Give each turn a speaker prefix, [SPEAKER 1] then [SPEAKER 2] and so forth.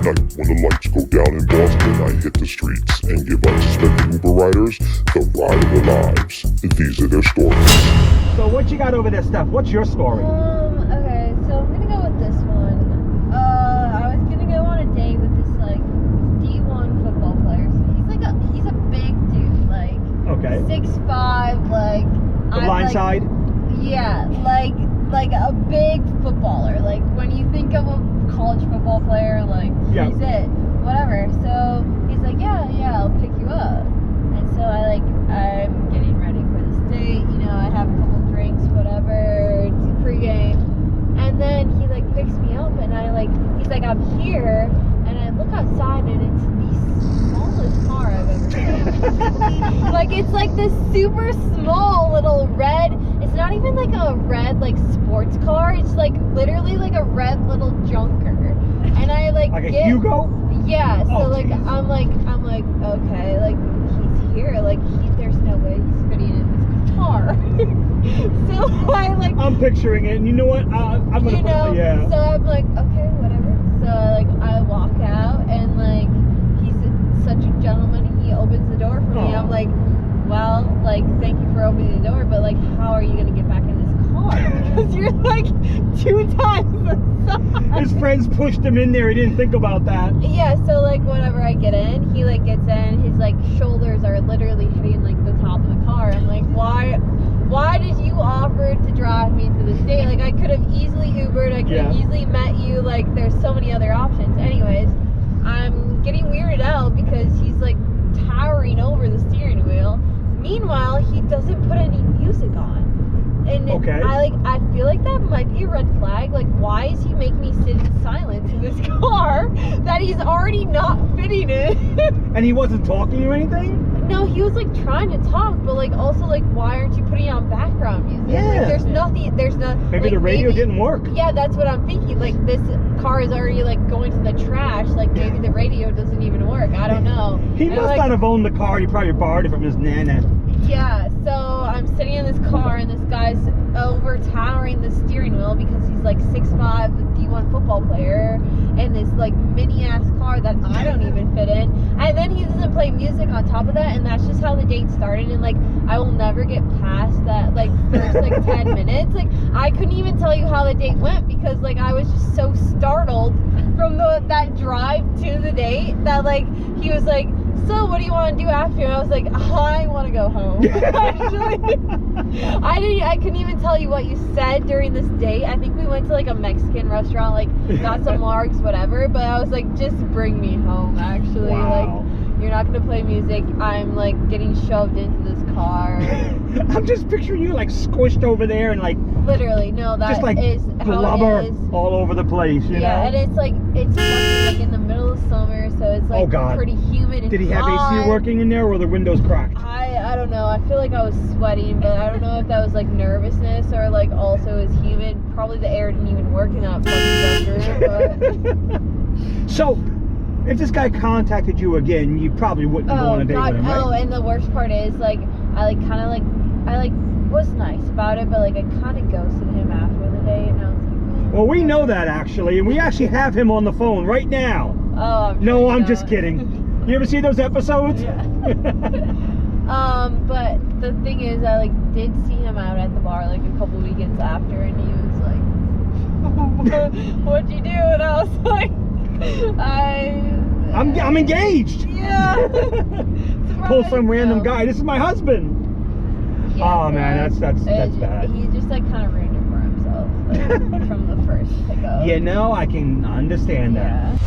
[SPEAKER 1] night, when the lights go down in Boston, I hit the streets and give unsuspecting Uber riders the ride of their lives. These are their stories.
[SPEAKER 2] So what you got over there, Steph? What's your story?
[SPEAKER 3] Okay, so I'm gonna go with this one. I was gonna go on a date with this like D1 football player. So he's a big dude, like
[SPEAKER 2] Okay.
[SPEAKER 3] 6'5", like
[SPEAKER 2] The blind side?
[SPEAKER 3] Yeah, like a big footballer. Like when you think of a college football player, like
[SPEAKER 2] Yeah.
[SPEAKER 3] he's it. Whatever. So he's like, yeah, I'll pick you up. And so I'm getting ready for this date. You know, I have a couple drinks, whatever, pregame, and then he like picks me up, and he's like, I'm here, and I look outside, and it's the smallest car I've ever seen. Like it's like this super small little red. It's not even like a red like sports car. It's like literally like a red little junker. And I like
[SPEAKER 2] a Hugo?
[SPEAKER 3] Yeah. So
[SPEAKER 2] Oh,
[SPEAKER 3] like
[SPEAKER 2] geez.
[SPEAKER 3] I'm like okay, like he's here. Like there's no way he's fitting in this car. So
[SPEAKER 2] I'm picturing it, and you know what? I'm gonna put it, yeah.
[SPEAKER 3] So I'm like, okay, whatever. So I walk out, and like he's such a gentleman. He opens the door for me.
[SPEAKER 2] Aw.
[SPEAKER 3] I'm like, well, like thank you for opening the door, but like how are you gonna get back in this car? Because you're like 2 times the size.
[SPEAKER 2] His friends pushed him in there. He didn't think about that.
[SPEAKER 3] Yeah. So like whenever I get in, he like gets in. His like shoulders are literally hitting like the top of the car. I'm like, why did you offer to drive me to this date? Like I could have easily Ubered. I could have easily met you. Like there's so many other options. Anyways, I'm getting weirded out because he's like towering over the steering wheel. Meanwhile, he doesn't put any music on. And I feel like that might be a red flag. Like, why is he making me sit in silence in this car that he's already not fitting in?
[SPEAKER 2] And he wasn't talking or anything?
[SPEAKER 3] No, he was like trying to talk, but like also like, why aren't you putting on background music?
[SPEAKER 2] Yeah.
[SPEAKER 3] Like, there's not.
[SPEAKER 2] Maybe
[SPEAKER 3] like,
[SPEAKER 2] the radio didn't work.
[SPEAKER 3] Yeah, that's what I'm thinking. Like this car is already like going to the trash. Like maybe the radio doesn't even work. I don't know.
[SPEAKER 2] He must not have owned the car. He probably borrowed it from his nana.
[SPEAKER 3] Yeah, so I'm sitting in this car, and this guy's over towering the steering wheel because he's like 6'5", the D1 football player, and this like mini ass car that I don't even fit in. And then he doesn't play music on top of that, and that's just how the date started. And like I will never get past that like first like 10 minutes. Like I couldn't even tell you how the date went because like I was just so startled from that drive to the date that like he was like, so what do you want to do after? And I was like, I want to go home. Actually, I couldn't even tell you what you said during this date. I think we went to like a Mexican restaurant, like got some marks, whatever. But I was like, just bring me home. Actually,
[SPEAKER 2] Wow.
[SPEAKER 3] like you're not gonna play music. I'm like getting shoved into this car.
[SPEAKER 2] I'm just picturing you like squished over there and like
[SPEAKER 3] Literally, no, that
[SPEAKER 2] just like
[SPEAKER 3] is how
[SPEAKER 2] blubber
[SPEAKER 3] it is.
[SPEAKER 2] all over the place. You know?
[SPEAKER 3] And it's fucking, like in the middle of summer, so it's like pretty humid. And
[SPEAKER 2] did he have
[SPEAKER 3] hot.
[SPEAKER 2] AC working in there, or were the windows cracked?
[SPEAKER 3] I don't know. I feel like I was sweating, but I don't know if that was like nervousness or like also it was humid. Probably the air didn't even work in that fucking bunker. But
[SPEAKER 2] So, if this guy contacted you again, you probably wouldn't go on a date with him, right?
[SPEAKER 3] Oh, and the worst part is like I was nice about it, but like I kind of ghosted him after the date, and I was like,
[SPEAKER 2] Well, we know that actually, and we actually have him on the phone right now.
[SPEAKER 3] oh,
[SPEAKER 2] No, I'm just kidding. You ever see those episodes?
[SPEAKER 3] Yeah. But the thing is, I like did see him out at the bar like a couple weekends after, and he was like, "What'd you do?" And I was like,
[SPEAKER 2] I'm engaged.
[SPEAKER 3] Yeah.
[SPEAKER 2] Pull some random guy. This is my husband.
[SPEAKER 3] Yeah,
[SPEAKER 2] Oh man, that's bad.
[SPEAKER 3] He just like kind of ruined it for himself, like, from the first pickup.
[SPEAKER 2] You know, I can understand that.
[SPEAKER 3] Yeah.